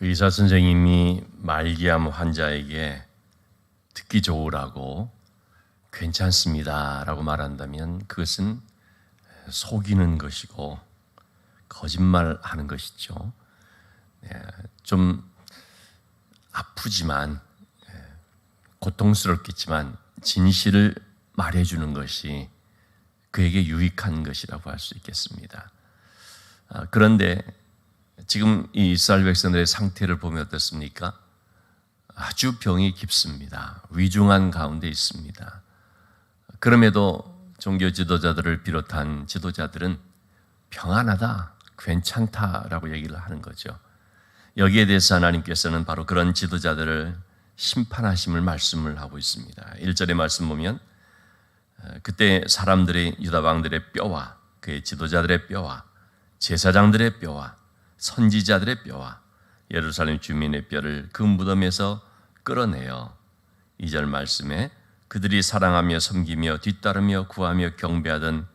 의사 선생님이 말기암 환자에게 듣기 좋으라고 괜찮습니다 라고 말한다면 그것은 속이는 것이고 거짓말하는 것이죠. 좀 아프지만 고통스럽겠지만 진실을 말해주는 것이 그에게 유익한 것이라고 할 수 있겠습니다. 그런데 지금 이 이스라엘 백성들의 상태를 보면 어떻습니까? 아주 병이 깊습니다. 위중한 가운데 있습니다. 그럼에도 종교 지도자들을 비롯한 지도자들은 평안하다, 괜찮다라고 얘기를 하는 거죠. 여기에 대해서 하나님께서는 바로 그런 지도자들을 심판하심을 말씀을 하고 있습니다. 1절의 말씀 보면 그때 사람들의 유다 왕들의 뼈와 그의 지도자들의 뼈와 제사장들의 뼈와 선지자들의 뼈와 예루살렘 주민의 뼈를 그 무덤에서 끌어내어 2절 말씀에 그들이 사랑하며 섬기며 뒤따르며 구하며 경배하던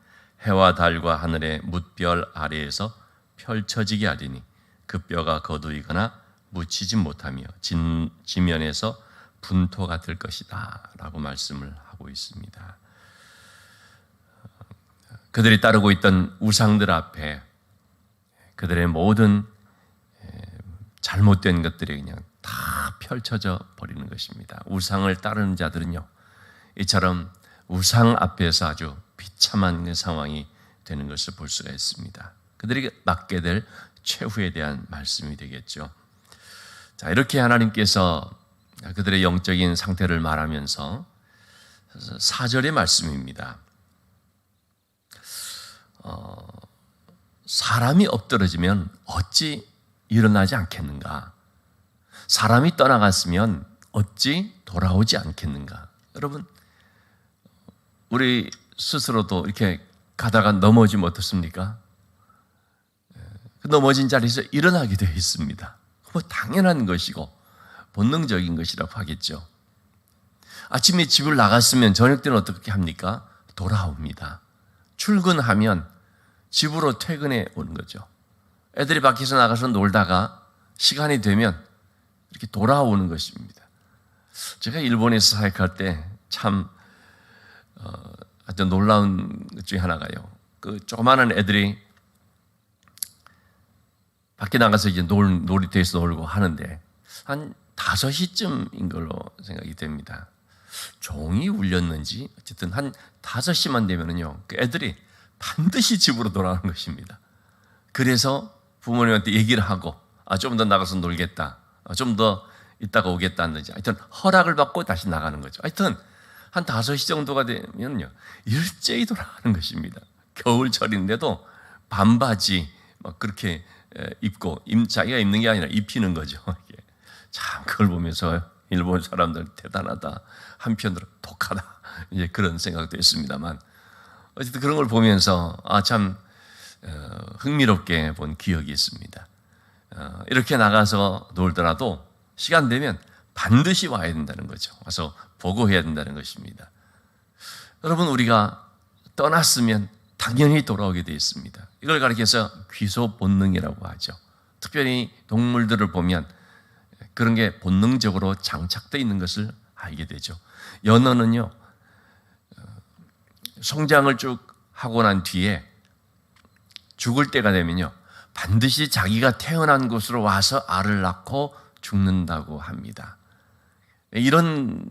해와 달과 하늘의 뭇별 아래에서 펼쳐지게 하리니 그 뼈가 거두이거나 묻히지 못하며 지면에서 분토가 될 것이다 라고 말씀을 하고 있습니다. 그들이 따르고 있던 우상들 앞에 그들의 모든 잘못된 것들이 그냥 다 펼쳐져 버리는 것입니다. 우상을 따르는 자들은요, 이처럼 우상 앞에서 아주 비참한 상황이 되는 것을 볼 수가 있습니다. 그들이 맞게 될 최후에 대한 말씀이 되겠죠. 자, 이렇게 하나님께서 그들의 영적인 상태를 말하면서 4절의 말씀입니다. 사람이 엎드러지면 어찌 일어나지 않겠는가? 사람이 떠나갔으면 어찌 돌아오지 않겠는가? 여러분, 우리 스스로도 이렇게 가다가 넘어지면 어떻습니까? 그 넘어진 자리에서 일어나게 되어 있습니다. 뭐 당연한 것이고 본능적인 것이라고 하겠죠. 아침에 집을 나갔으면 저녁 때는 어떻게 합니까? 돌아옵니다. 출근하면 집으로 퇴근해 오는 거죠. 애들이 밖에서 나가서 놀다가 시간이 되면 이렇게 돌아오는 것입니다. 제가 일본에서 사역할 때 참 아주 놀라운 것 중에 하나가요. 그 조그마한 애들이 밖에 나가서 이제 놀이터에서 놀고 하는데 한 5시쯤인 걸로 생각이 됩니다. 종이 울렸는지 어쨌든 한 5시만 되면은요, 그 애들이 반드시 집으로 돌아오는 것입니다. 그래서 부모님한테 얘기를 하고 좀 더 나가서 놀겠다, 좀 더 있다가 오겠다 하는지 하여튼 허락을 받고 다시 나가는 거죠. 하여튼 한 5시 정도가 되면요 일제히 돌아가는 것입니다. 겨울철인데도 반바지 막 그렇게 입고 자기가 입는 게 아니라 입히는 거죠. 참 그걸 보면서 일본 사람들 대단하다, 한편으로 독하다, 이제 그런 생각도 했습니다만 어쨌든 그런 걸 보면서 참 흥미롭게 본 기억이 있습니다. 이렇게 나가서 놀더라도 시간 되면 반드시 와야 된다는 거죠. 와서 보고해야 된다는 것입니다. 여러분, 우리가 떠났으면 당연히 돌아오게 되어 있습니다. 이걸 가리켜서 귀소 본능이라고 하죠. 특별히 동물들을 보면 그런 게 본능적으로 장착되어 있는 것을 알게 되죠. 연어는요, 성장을 쭉 하고 난 뒤에 죽을 때가 되면요, 반드시 자기가 태어난 곳으로 와서 알을 낳고 죽는다고 합니다. 이런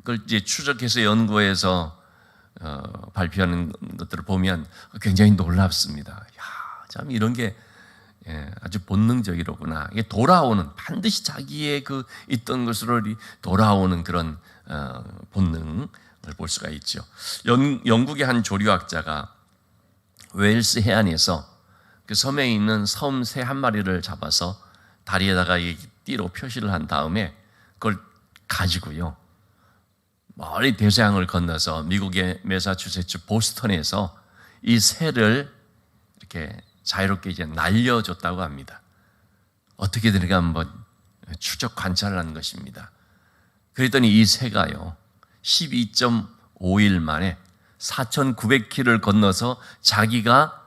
걸 이제 추적해서 연구해서 발표하는 것들을 보면 굉장히 놀랍습니다. 참 이런 게 아주 본능적이로구나. 이게 돌아오는, 반드시 자기의 그 있던 것으로 돌아오는 그런 본능을 볼 수가 있죠. 영국의 한 조류학자가 웨일스 해안에서 그 섬에 있는 섬 새 한 마리를 잡아서 다리에다가 띠로 표시를 한 다음에 그걸 가지고요, 멀리 대서양을 건너서 미국의 매사추세츠 보스턴에서 이 새를 이렇게 자유롭게 이제 날려줬다고 합니다. 어떻게 되는가 한번 추적 관찰을 한 것입니다. 그랬더니 이 새가요 12.5일 만에 4,900km를 건너서 자기가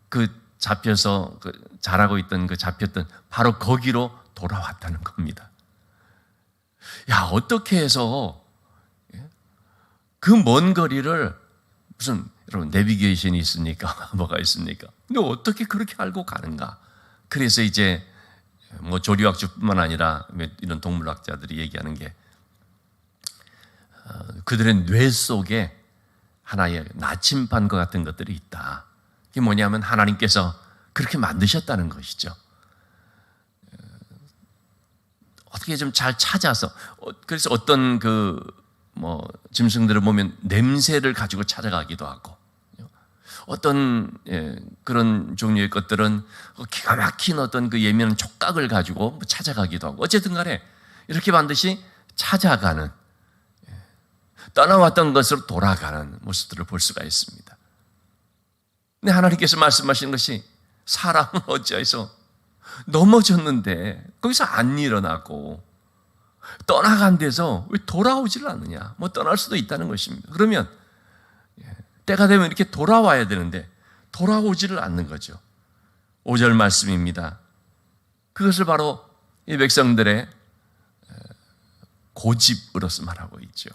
그 잡혀서 자라고 있던 잡혔던 바로 거기로 돌아왔다는 겁니다. 야, 어떻게 해서 그 먼 거리를 무슨 여러분 내비게이션이 있습니까? 뭐가 있습니까? 근데 어떻게 그렇게 알고 가는가? 그래서 이제 뭐 조류학자뿐만 아니라 이런 동물학자들이 얘기하는 게 그들의 뇌 속에 하나의 나침반과 같은 것들이 있다. 이게 뭐냐면 하나님께서 그렇게 만드셨다는 것이죠. 어떻게 좀 잘 찾아서, 그래서 어떤 짐승들을 보면 냄새를 가지고 찾아가기도 하고, 어떤 그런 종류의 것들은 기가 막힌 어떤 그 예민한 촉각을 가지고 찾아가기도 하고, 어쨌든 간에 이렇게 반드시 찾아가는, 떠나왔던 것으로 돌아가는 모습들을 볼 수가 있습니다. 근데 하나님께서 말씀하시는 것이 사람은 어찌해서 넘어졌는데 거기서 안 일어나고 떠나간 데서 왜 돌아오질 않느냐? 뭐 떠날 수도 있다는 것입니다. 그러면 때가 되면 이렇게 돌아와야 되는데 돌아오지를 않는 거죠. 5절 말씀입니다. 그것을 바로 이 백성들의 고집으로서 말하고 있죠.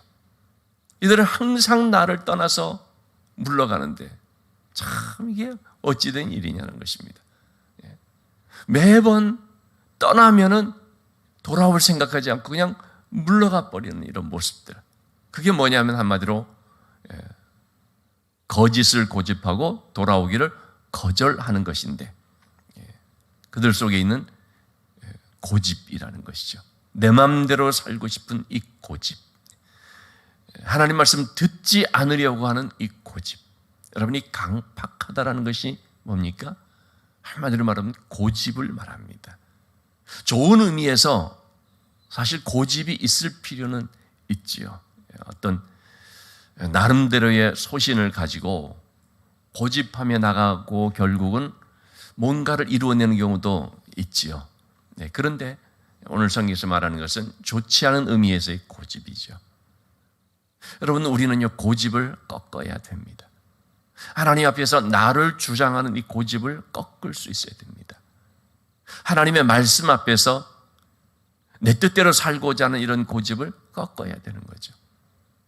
이들은 항상 나를 떠나서 물러가는데 참 이게 어찌된 일이냐는 것입니다. 매번 떠나면은 돌아올 생각하지 않고 그냥 물러가 버리는 이런 모습들. 그게 뭐냐면 한마디로 거짓을 고집하고 돌아오기를 거절하는 것인데, 그들 속에 있는 고집이라는 것이죠. 내 마음대로 살고 싶은 이 고집, 하나님 말씀 듣지 않으려고 하는 이 고집. 여러분이 강팍하다라는 것이 뭡니까? 한마디로 말하면 고집을 말합니다. 좋은 의미에서 사실 고집이 있을 필요는 있지요. 어떤 나름대로의 소신을 가지고 고집하며 나가고 결국은 뭔가를 이루어내는 경우도 있지요. 그런데 오늘 성경에서 말하는 것은 좋지 않은 의미에서의 고집이죠. 여러분, 우리는요 고집을 꺾어야 됩니다. 하나님 앞에서 나를 주장하는 이 고집을 꺾을 수 있어야 됩니다. 하나님의 말씀 앞에서 내 뜻대로 살고자 하는 이런 고집을 꺾어야 되는 거죠.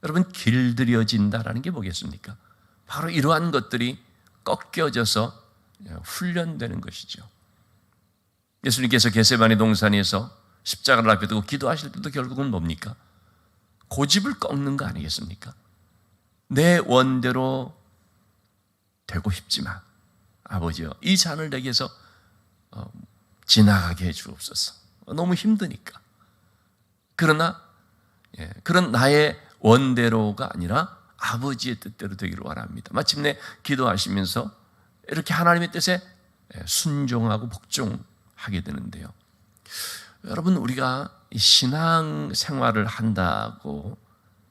여러분, 길들여진다라는 게 뭐겠습니까? 바로 이러한 것들이 꺾여져서 훈련되는 것이죠. 예수님께서 겟세마네 동산에서 십자가를 앞에 두고 기도하실 때도 결국은 뭡니까? 고집을 꺾는 거 아니겠습니까? 내 원대로 되고 싶지만 아버지여, 이 잔을 내게서 지나가게 해 주옵소서. 너무 힘드니까. 그러나 그런 나의 원대로가 아니라 아버지의 뜻대로 되기를 원합니다. 마침내 기도하시면서 이렇게 하나님의 뜻에 순종하고 복종하게 되는데요. 여러분, 우리가 신앙 생활을 한다고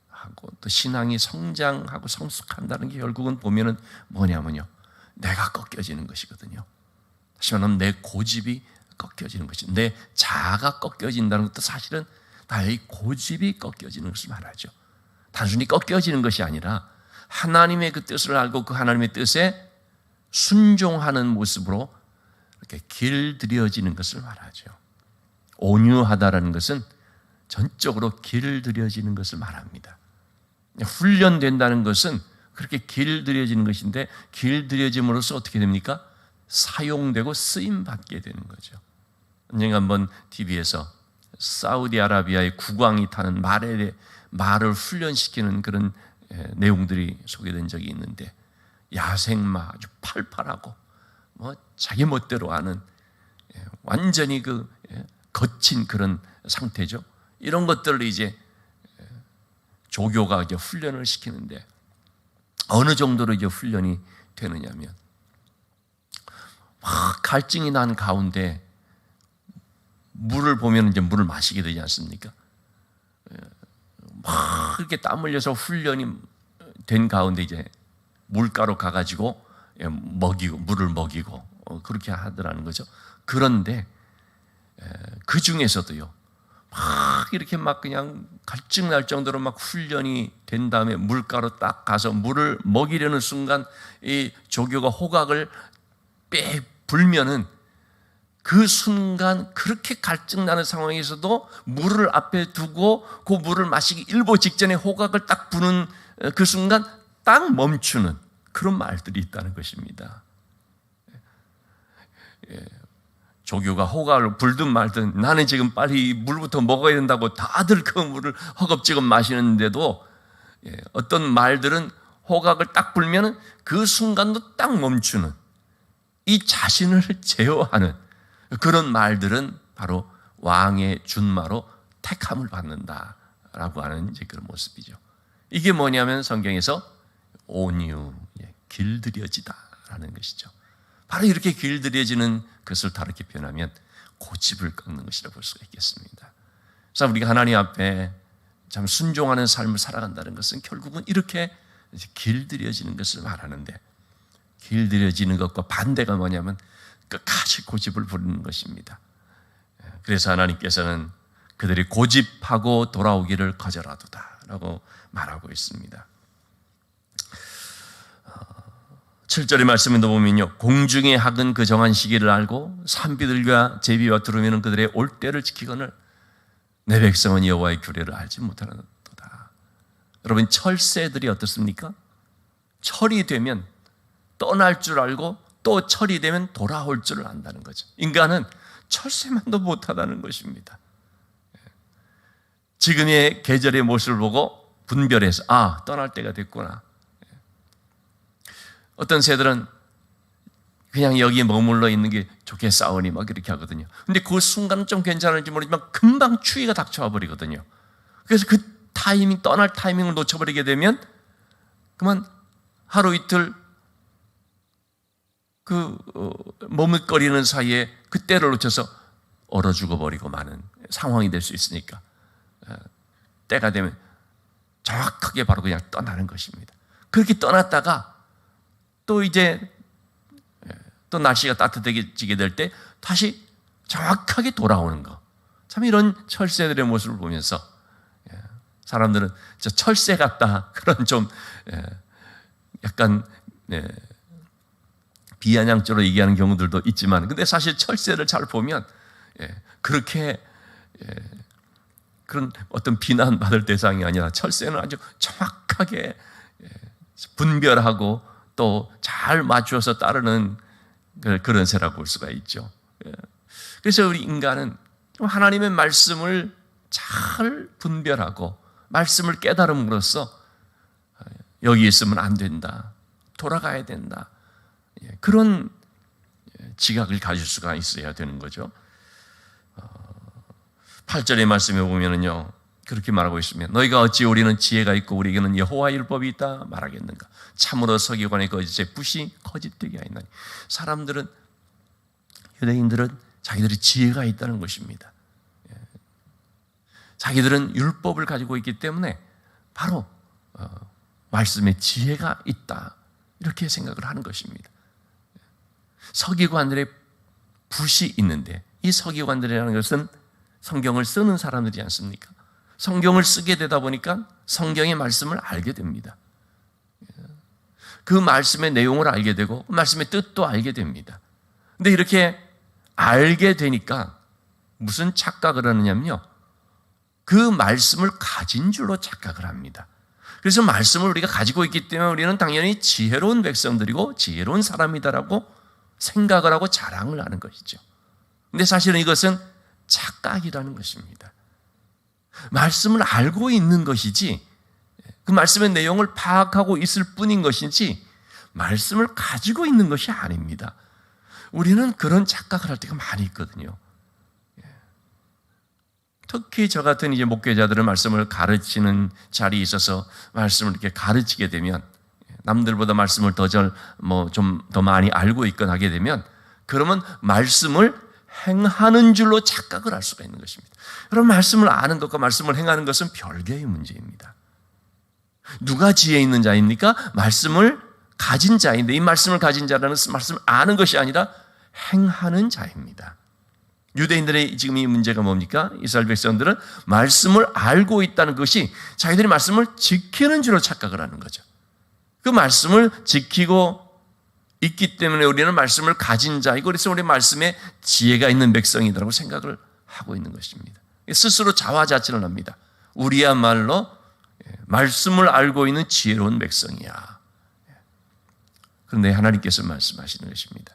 하고 또 신앙이 성장하고 성숙한다는 게 결국은 보면은 뭐냐면요, 내가 꺾여지는 것이거든요. 다시 말하면 내 고집이 꺾여지는 것이, 내 자아가 꺾여진다는 것도 사실은 나의 고집이 꺾여지는 것을 말하죠. 단순히 꺾여지는 것이 아니라 하나님의 그 뜻을 알고 그 하나님의 뜻에 순종하는 모습으로 이렇게 길들여지는 것을 말하죠. 온유하다라는 것은 전적으로 길들여지는 것을 말합니다. 훈련된다는 것은 그렇게 길들여지는 것인데, 길들여짐으로써 어떻게 됩니까? 사용되고 쓰임받게 되는 거죠. 언젠가 한번 TV에서 사우디아라비아의 국왕이 타는 말을 훈련시키는 그런 내용들이 소개된 적이 있는데, 야생마 아주 팔팔하고 자기 멋대로 하는 완전히 거친 그런 상태죠. 이런 것들을 이제 조교가 이제 훈련을 시키는데, 어느 정도로 이제 훈련이 되느냐면, 막 갈증이 난 가운데 물을 보면 이제 물을 마시게 되지 않습니까? 막 이렇게 땀 흘려서 훈련이 된 가운데 이제 물가로 가가지고 물을 먹이고 그렇게 하더라는 거죠. 그런데 그 중에서도요, 막 이렇게 막 그냥 갈증 날 정도로 막 훈련이 된 다음에 물가로 딱 가서 물을 먹이려는 순간 이 조교가 호각을 불면은 그 순간 그렇게 갈증나는 상황에서도 물을 앞에 두고 그 물을 마시기 일보 직전에 호각을 딱 부는 그 순간 딱 멈추는 그런 말들이 있다는 것입니다. 조교가 호각을 불든 말든 나는 지금 빨리 물부터 먹어야 된다고 다들 그 물을 허겁지겁 마시는데도 어떤 말들은 호각을 딱 불면 그 순간도 딱 멈추는 이 자신을 제어하는 그런 말들은 바로 왕의 준마로 택함을 받는다라고 하는 이제 그런 모습이죠. 이게 뭐냐면 성경에서 온유, 길들여지다라는 것이죠. 바로 이렇게 길들여지는 것을 다르게 표현하면 고집을 꺾는 것이라고 볼 수가 있겠습니다. 그래서 우리가 하나님 앞에 참 순종하는 삶을 살아간다는 것은 결국은 이렇게 길들여지는 것을 말하는데, 길들여지는 것과 반대가 뭐냐면 끝까지 고집을 부리는 것입니다. 그래서 하나님께서는 그들이 고집하고 돌아오기를 거절하도다라고 말하고 있습니다. 7절의 말씀에 보면요, 공중의 학은 그 정한 시기를 알고 산비들과 제비와 두루미는 그들의 올 때를 지키거늘 내 백성은 여호와의 규례를 알지 못하는도다. 여러분, 철새들이 어떻습니까? 철이 되면 떠날 줄 알고 또 철이 되면 돌아올 줄을 안다는 거죠. 인간은 철새만도 못하다는 것입니다. 지금의 계절의 모습을 보고 분별해서 떠날 때가 됐구나. 어떤 새들은 그냥 여기에 머물러 있는 게 좋게 싸우니 막 이렇게 하거든요. 근데 그 순간은 좀 괜찮을지 모르지만 금방 추위가 닥쳐와 버리거든요. 그래서 그 타이밍, 떠날 타이밍을 놓쳐버리게 되면 그만 하루 이틀 머뭇거리는 사이에 그 때를 놓쳐서 얼어 죽어버리고 마는 상황이 될 수 있으니까 때가 되면 정확하게 바로 그냥 떠나는 것입니다. 그렇게 떠났다가 또 이제 또 날씨가 따뜻해지게 될 때 다시 정확하게 돌아오는 거. 참 이런 철새들의 모습을 보면서 사람들은 저 철새 같다 그런 좀 약간 비아냥조로 얘기하는 경우들도 있지만, 근데 사실 철새를 잘 보면 그렇게 그런 어떤 비난받을 대상이 아니라 철새는 아주 정확하게 분별하고 또 잘 맞추어서 따르는 그런 새라고 볼 수가 있죠. 그래서 우리 인간은 하나님의 말씀을 잘 분별하고 말씀을 깨달음으로써 여기 있으면 안 된다, 돌아가야 된다, 그런 지각을 가질 수가 있어야 되는 거죠. 8절의 말씀에 보면은요, 그렇게 말하고 있으면 너희가 어찌 우리는 지혜가 있고 우리에게는 여호와의 율법이 있다 말하겠는가? 참으로 서기관의 거짓에 붓이 거짓되게 하였나니. 사람들은, 유대인들은 자기들이 지혜가 있다는 것입니다. 자기들은 율법을 가지고 있기 때문에 바로 말씀에 지혜가 있다 이렇게 생각을 하는 것입니다. 서기관들의 붓이 있는데, 이 서기관들이라는 것은 성경을 쓰는 사람들이지 않습니까? 성경을 쓰게 되다 보니까 성경의 말씀을 알게 됩니다. 그 말씀의 내용을 알게 되고 말씀의 뜻도 알게 됩니다. 근데 이렇게 알게 되니까 무슨 착각을 하느냐면요, 그 말씀을 가진 줄로 착각을 합니다. 그래서 말씀을 우리가 가지고 있기 때문에 우리는 당연히 지혜로운 백성들이고 지혜로운 사람이다라고 생각을 하고 자랑을 하는 것이죠. 근데 사실은 이것은 착각이라는 것입니다. 말씀을 알고 있는 것이지, 그 말씀의 내용을 파악하고 있을 뿐인 것이지 말씀을 가지고 있는 것이 아닙니다. 우리는 그런 착각을 할 때가 많이 있거든요. 특히 저 같은 이제 목회자들은 말씀을 가르치는 자리에 있어서 말씀을 이렇게 가르치게 되면, 남들보다 말씀을 좀 더 많이 알고 있거나 하게 되면, 그러면 말씀을 행하는 줄로 착각을 할 수가 있는 것입니다. 여러분, 말씀을 아는 것과 말씀을 행하는 것은 별개의 문제입니다. 누가 지혜 있는 자입니까? 말씀을 가진 자인데, 이 말씀을 가진 자라는 말씀을 아는 것이 아니라 행하는 자입니다. 유대인들의 지금 이 문제가 뭡니까? 이스라엘 백성들은 말씀을 알고 있다는 것이 자기들이 말씀을 지키는 줄로 착각을 하는 거죠. 그 말씀을 지키고 있기 때문에 우리는 말씀을 가진 자이고, 그래서 우리 말씀에 지혜가 있는 백성이라고 생각을 하고 있는 것입니다. 스스로 자화자찬을 합니다. 우리야말로 말씀을 알고 있는 지혜로운 백성이야. 그런데 하나님께서 말씀하시는 것입니다.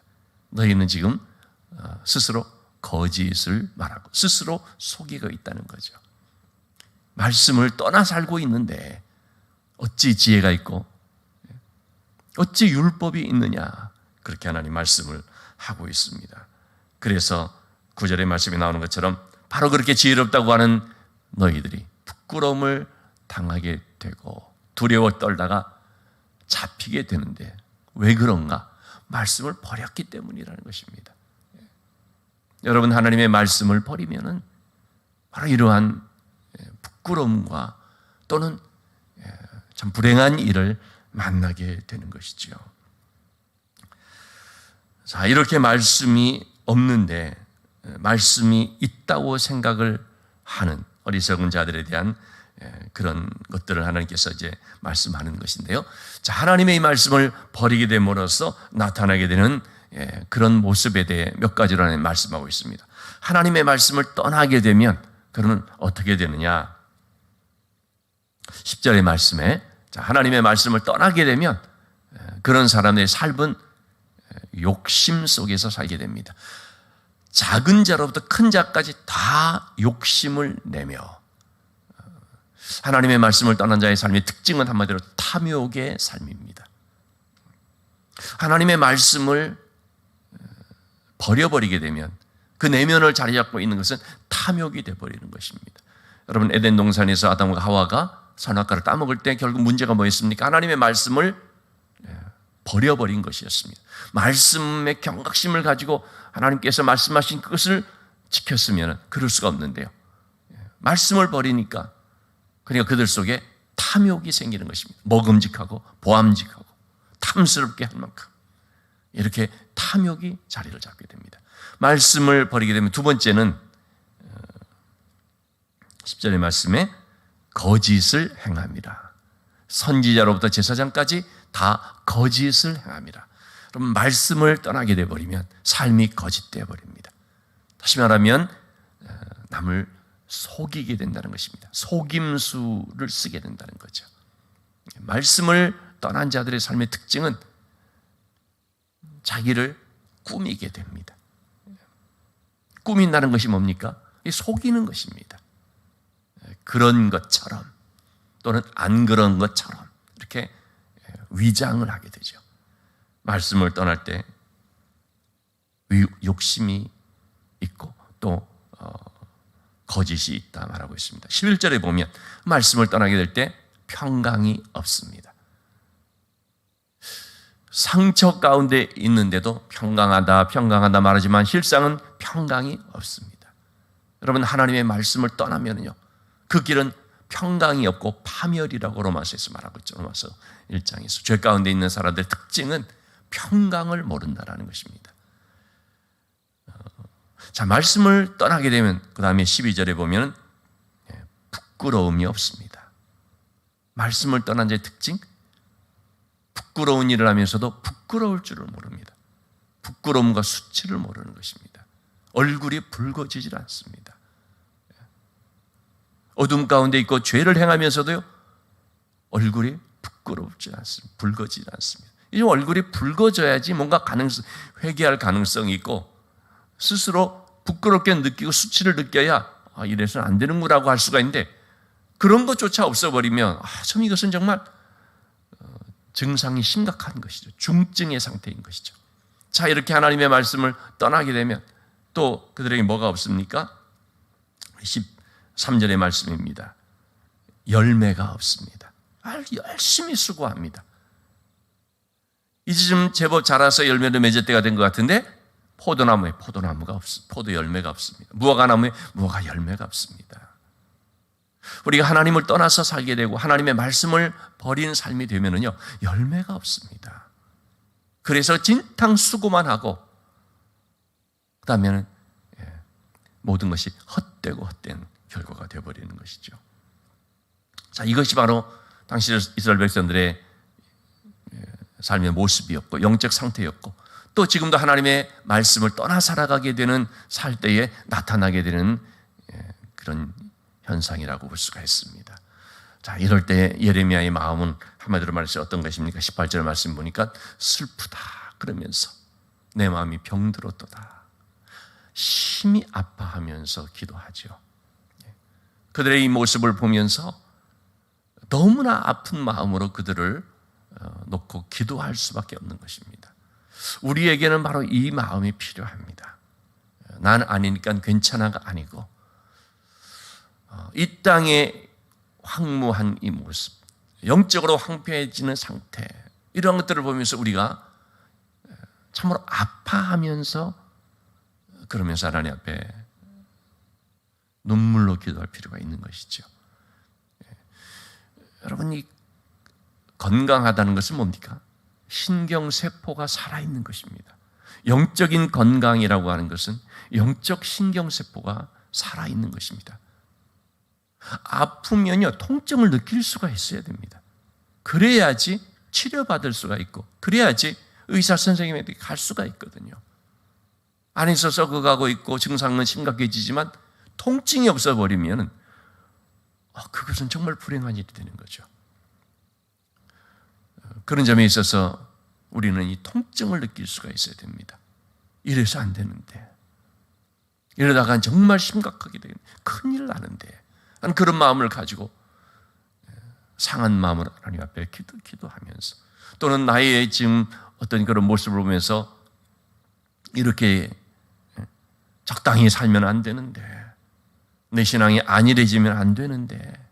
너희는 지금 스스로 거짓을 말하고 스스로 속이고 있다는 거죠. 말씀을 떠나 살고 있는데 어찌 지혜가 있고 어찌 율법이 있느냐, 그렇게 하나님 말씀을 하고 있습니다. 그래서 9절의 말씀이 나오는 것처럼 바로 그렇게 지혜롭다고 하는 너희들이 부끄러움을 당하게 되고 두려워 떨다가 잡히게 되는데 왜 그런가? 말씀을 버렸기 때문이라는 것입니다. 여러분, 하나님의 말씀을 버리면은 바로 이러한 부끄러움과 또는 참 불행한 일을 만나게 되는 것이죠. 자, 이렇게 말씀이 없는데 말씀이 있다고 생각을 하는 어리석은 자들에 대한 그런 것들을 하나님께서 이제 말씀하는 것인데요. 자, 하나님의 이 말씀을 버리게 됨으로써 나타나게 되는 그런 모습에 대해 몇 가지로 하나님 말씀하고 있습니다. 하나님의 말씀을 떠나게 되면 그러면 어떻게 되느냐? 10절의 말씀에, 자, 하나님의 말씀을 떠나게 되면 그런 사람의 삶은 욕심 속에서 살게 됩니다. 작은 자로부터 큰 자까지 다 욕심을 내며, 하나님의 말씀을 떠난 자의 삶의 특징은 한마디로 탐욕의 삶입니다. 하나님의 말씀을 버려버리게 되면 그 내면을 자리 잡고 있는 것은 탐욕이 되어버리는 것입니다. 여러분, 에덴 동산에서 아담과 하와가 선악과를 따먹을 때 결국 문제가 뭐였습니까? 하나님의 말씀을 버려버린 것이었습니다. 말씀의 경각심을 가지고 하나님께서 말씀하신 그것을 지켰으면 그럴 수가 없는데요. 말씀을 버리니까 그러니까 그들 속에 탐욕이 생기는 것입니다. 먹음직하고 보암직하고 탐스럽게 할 만큼 이렇게 탐욕이 자리를 잡게 됩니다. 말씀을 버리게 되면 두 번째는 10절의 말씀에 거짓을 행합니다. 선지자로부터 제사장까지 다 거짓을 행합니다. 그럼 말씀을 떠나게 되어버리면 삶이 거짓되어 버립니다. 다시 말하면 남을 속이게 된다는 것입니다. 속임수를 쓰게 된다는 거죠. 말씀을 떠난 자들의 삶의 특징은 자기를 꾸미게 됩니다. 꾸민다는 것이 뭡니까? 속이는 것입니다. 그런 것처럼 또는 안 그런 것처럼 이렇게 위장을 하게 되죠. 말씀을 떠날 때 욕심이 있고 또 거짓이 있다 말하고 있습니다. 11절에 보면 말씀을 떠나게 될 때 평강이 없습니다. 상처 가운데 있는데도 평강하다 말하지만 실상은 평강이 없습니다. 여러분, 하나님의 말씀을 떠나면요, 그 길은 평강이 없고 파멸이라고 로마서에서 말하고 있죠. 로마서 1장에서 죄 가운데 있는 사람들의 특징은 평강을 모른다라는 것입니다. 자, 말씀을 떠나게 되면 그 다음에 12절에 보면 부끄러움이 없습니다. 말씀을 떠난 자의 특징, 부끄러운 일을 하면서도 부끄러울 줄을 모릅니다. 부끄러움과 수치를 모르는 것입니다. 얼굴이 붉어지질 않습니다. 어둠 가운데 있고 죄를 행하면서도요, 얼굴이 부끄럽지 않습니다. 붉어지지 않습니다. 이 얼굴이 붉어져야지 뭔가 회개할 가능성이 있고 스스로 부끄럽게 느끼고 수치를 느껴야 이래서는 안 되는구라고 할 수가 있는데, 그런 것조차 없어버리면 참 이것은 정말 증상이 심각한 것이죠. 중증의 상태인 것이죠. 자, 이렇게 하나님의 말씀을 떠나게 되면 또 그들에게 뭐가 없습니까? 13절의 말씀입니다. 열매가 없습니다. 열심히 수고합니다. 이제 좀 제법 자라서 열매를 맺을 때가 된 것 같은데 포도나무에 포도나무가 포도 열매가 없습니다. 무화과나무에 무화과 열매가 없습니다. 우리가 하나님을 떠나서 살게 되고 하나님의 말씀을 버린 삶이 되면은요, 열매가 없습니다. 그래서 진탕 수고만 하고 그다음에는 모든 것이 헛되고 헛된 결과가 되어버리는 것이죠. 자, 이것이 바로 당시 이스라엘 백성들의 삶의 모습이었고 영적 상태였고 또 지금도 하나님의 말씀을 떠나 살아가게 되는 살 때에 나타나게 되는 그런 현상이라고 볼 수가 있습니다. 자, 이럴 때 예레미야의 마음은 한마디로 말해서 어떤 것입니까? 18절 말씀 보니까 슬프다 그러면서 내 마음이 병들었도다. 심히 아파하면서 기도하죠. 그들의 이 모습을 보면서 너무나 아픈 마음으로 그들을 놓고 기도할 수밖에 없는 것입니다. 우리에게는 바로 이 마음이 필요합니다. 난 아니니까 괜찮아가 아니고 이 땅에 황무한 이 모습, 영적으로 황폐해지는 상태, 이런 것들을 보면서 우리가 참으로 아파하면서 그러면서 하나님 앞에 눈물로 기도할 필요가 있는 것이죠. 여러분, 이 건강하다는 것은 뭡니까? 신경세포가 살아있는 것입니다. 영적인 건강이라고 하는 것은 영적 신경세포가 살아있는 것입니다. 아프면요, 통증을 느낄 수가 있어야 됩니다. 그래야지 치료받을 수가 있고, 그래야지 의사 선생님에게 갈 수가 있거든요. 안에서 썩어가고 있고 증상은 심각해지지만 통증이 없어버리면 그것은 정말 불행한 일이 되는 거죠. 그런 점에 있어서 우리는 이 통증을 느낄 수가 있어야 됩니다. 이래서 안 되는데, 이러다가 정말 심각하게 되는 큰일 나는데, 그런 마음을 가지고 상한 마음으로 하나님 앞에 기도하면서, 또는 나의 지금 어떤 그런 모습을 보면서 이렇게 적당히 살면 안 되는데, 내 신앙이 안일해지면 안 되는데,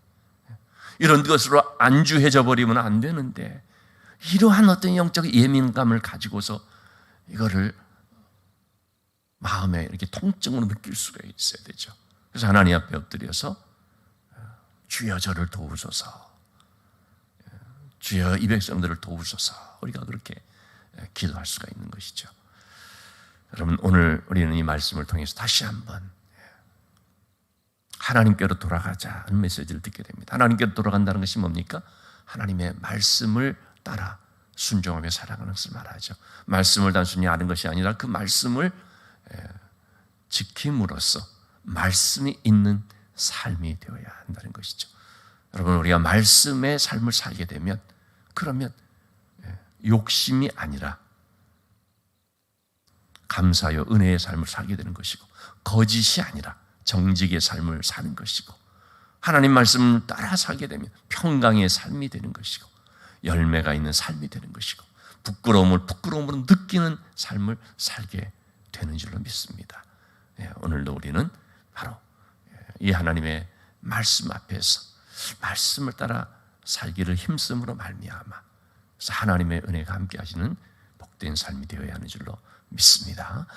이런 것으로 안주해져 버리면 안 되는데, 이러한 어떤 영적 예민감을 가지고서 이거를 마음에 이렇게 통증으로 느낄 수가 있어야 되죠. 그래서 하나님 앞에 엎드려서 주여 저를 도우소서, 주여 이 백성들을 도우소서, 우리가 그렇게 기도할 수가 있는 것이죠. 여러분, 오늘 우리는 이 말씀을 통해서 다시 한번 하나님께로 돌아가자는 메시지를 듣게 됩니다. 하나님께로 돌아간다는 것이 뭡니까? 하나님의 말씀을 따라 순종하며 살아가는 것을 말하죠. 말씀을 단순히 아는 것이 아니라 그 말씀을 지킴으로써 말씀이 있는 삶이 되어야 한다는 것이죠. 여러분, 우리가 말씀의 삶을 살게 되면, 그러면 욕심이 아니라 감사요 은혜의 삶을 살게 되는 것이고, 거짓이 아니라 정직의 삶을 사는 것이고, 하나님 말씀을 따라 살게 되면 평강의 삶이 되는 것이고, 열매가 있는 삶이 되는 것이고, 부끄러움으로 느끼는 삶을 살게 되는 줄로 믿습니다. 오늘도 우리는 바로 이 하나님의 말씀 앞에서 말씀을 따라 살기를 힘쓰므로 말미암아 그래서 하나님의 은혜가 함께 하시는 복된 삶이 되어야 하는 줄로 믿습니다.